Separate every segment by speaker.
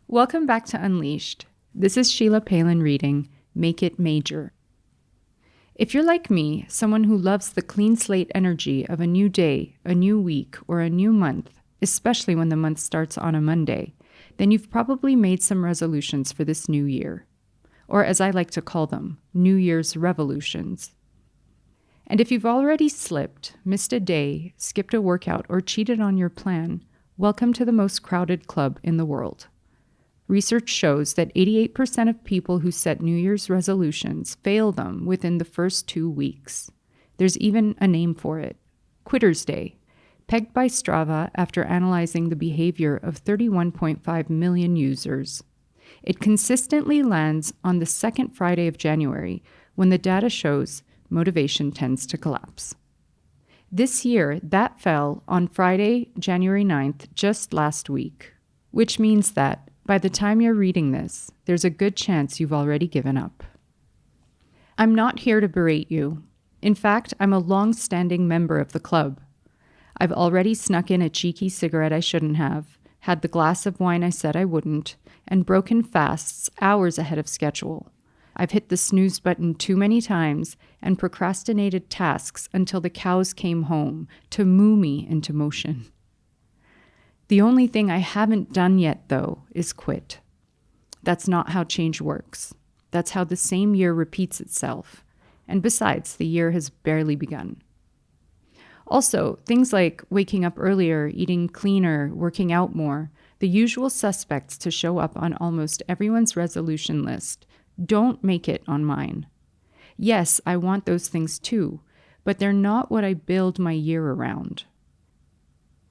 Speaker 1: Welcome back to Unleashed. This is Sheila Paylan reading Make It Major. If you're like me, someone who loves the clean slate energy of a new day, a new week, or a new month, especially when the month starts on a Monday, then you've probably made some resolutions for this new year. Or as I like to call them, New Year's revolutions. And if you've already slipped, missed a day, skipped a workout, or cheated on your plan, welcome to the most crowded club in the world. Research shows that 88% of people who set New Year's resolutions fail them within the first 2 weeks. There's even a name for it, Quitter's Day, pegged by Strava after analyzing the behavior of 31.5 million users. It consistently lands on the second Friday of January, when the data shows motivation tends to collapse. This year, that fell on Friday, January 9th, just last week, which means that by the time you're reading this, there's a good chance you've already given up. I'm not here to berate you. In fact, I'm a long-standing member of the club. I've already snuck in a cheeky cigarette I shouldn't have, had the glass of wine I said I wouldn't, and broken fasts hours ahead of schedule. I've hit the snooze button too many times and procrastinated tasks until the cows came home to moo me into motion. The only thing I haven't done yet, though, is quit. That's not how change works. That's how the same year repeats itself. And besides, the year has barely begun. Also, things like waking up earlier, eating cleaner, working out more, the usual suspects to show up on almost everyone's resolution list, don't make it on mine. Yes, I want those things too, but they're not what I build my year around.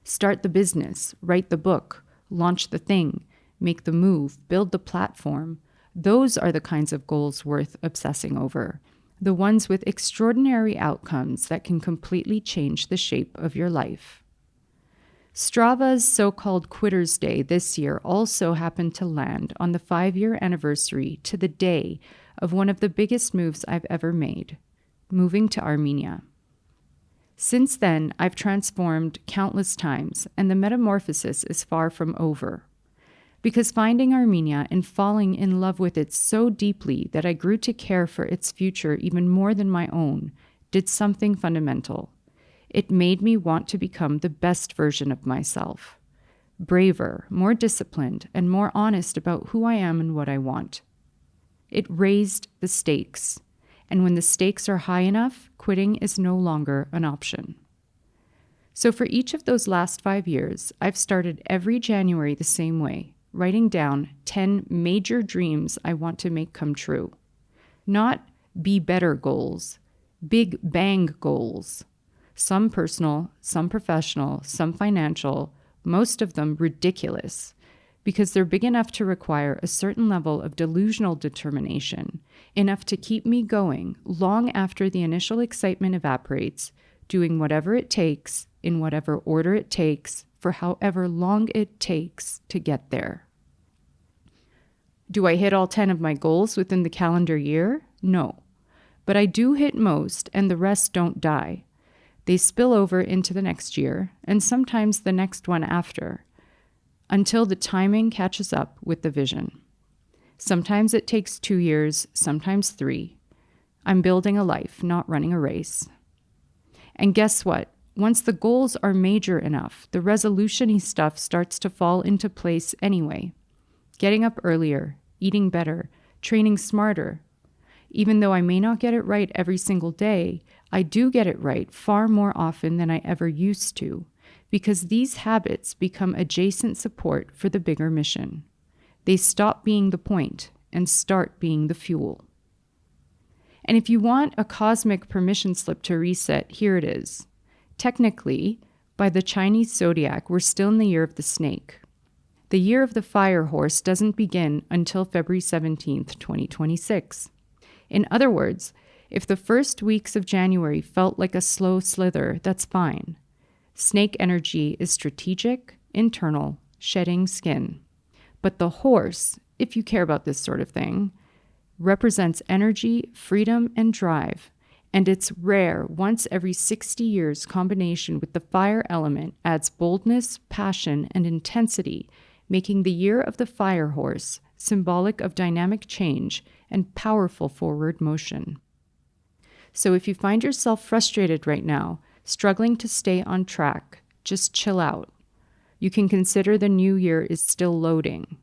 Speaker 1: Start the business, write the book, launch the thing, make the move, build the platform. Those are the kinds of goals worth obsessing over. The ones with extraordinary outcomes that can completely change the shape of your life. Strava's so-called Quitter's Day this year also happened to land on the 5-year anniversary to the day of one of the biggest moves I've ever made, moving to Armenia. Since then, I've transformed countless times, and the metamorphosis is far from over. Because finding Armenia and falling in love with it so deeply that I grew to care for its future even more than my own, did something fundamental. It made me want to become the best version of myself. Braver, more disciplined, and more honest about who I am and what I want. It raised the stakes. And when the stakes are high enough, quitting is no longer an option. So for each of those last 5 years, I've started every January the same way, writing down 10 major dreams I want to make come true. Not be better goals, big bang goals. Some personal, some professional, some financial, most of them ridiculous, because they're big enough to require a certain level of delusional determination, enough to keep me going long after the initial excitement evaporates, doing whatever it takes, in whatever order it takes, for however long it takes to get there. Do I hit all 10 of my goals within the calendar year? No. But I do hit most, and the rest don't die. They spill over into the next year, and sometimes the next one after, until the timing catches up with the vision. Sometimes it takes 2 years, sometimes 3. I'm building a life, not running a race. And guess what? Once the goals are major enough, the resolution-y stuff starts to fall into place anyway. Getting up earlier, eating better, training smarter. Even though I may not get it right every single day, I do get it right far more often than I ever used to, because these habits become adjacent support for the bigger mission. They stop being the point and start being the fuel. And if you want a cosmic permission slip to reset, here it is. Technically, by the Chinese zodiac, we're still in the year of the snake. The year of the fire horse doesn't begin until February 17th, 2026. In other words, if the first weeks of January felt like a slow slither, that's fine. Snake energy is strategic, internal, shedding skin. But the horse, if you care about this sort of thing, represents energy, freedom, and drive. And its rare, once every 60 years combination with the fire element adds boldness, passion, and intensity, making the year of the fire horse symbolic of dynamic change and powerful forward motion. So if you find yourself frustrated right now, struggling to stay on track, just chill out. You can consider the new year is still loading.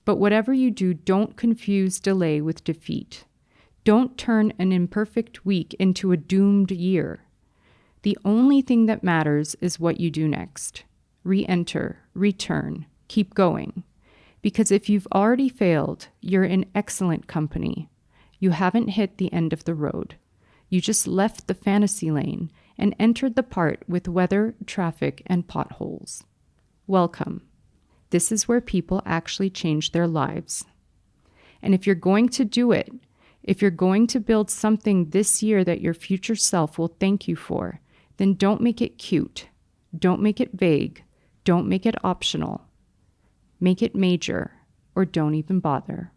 Speaker 1: But whatever you do, don't confuse delay with defeat. Don't turn an imperfect week into a doomed year. The only thing that matters is what you do next. Re-enter, return, keep going. Because if you've already failed, you're in excellent company. You haven't hit the end of the road. You just left the fantasy lane and entered the part with weather, traffic, and potholes. Welcome. This is where people actually change their lives. And if you're going to do it, if you're going to build something this year that your future self will thank you for, then don't make it cute. Don't make it vague. Don't make it optional. Make it major, or don't even bother.